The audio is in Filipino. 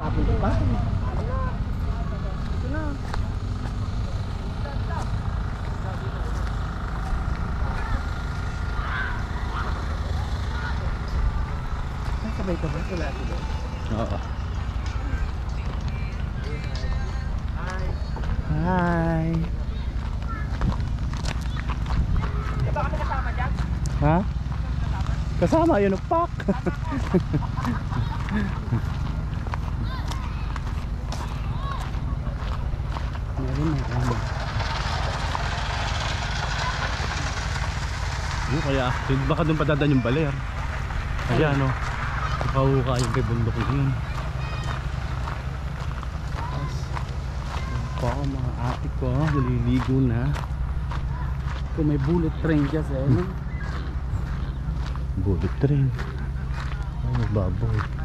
Tapos pa. Sabay ka ba? Wala ako doon. Oo. Hi. Diba kami kasama dyan? Ha? Kasama yun ang pack. Kaya baka doon padadaan yung baler. Kaya ano, nakahuka yung kay bundok yun. Pa mga ate ko, naliligo na. Kung may bullet train kasi, ano? Bullet train. Oh, baboy.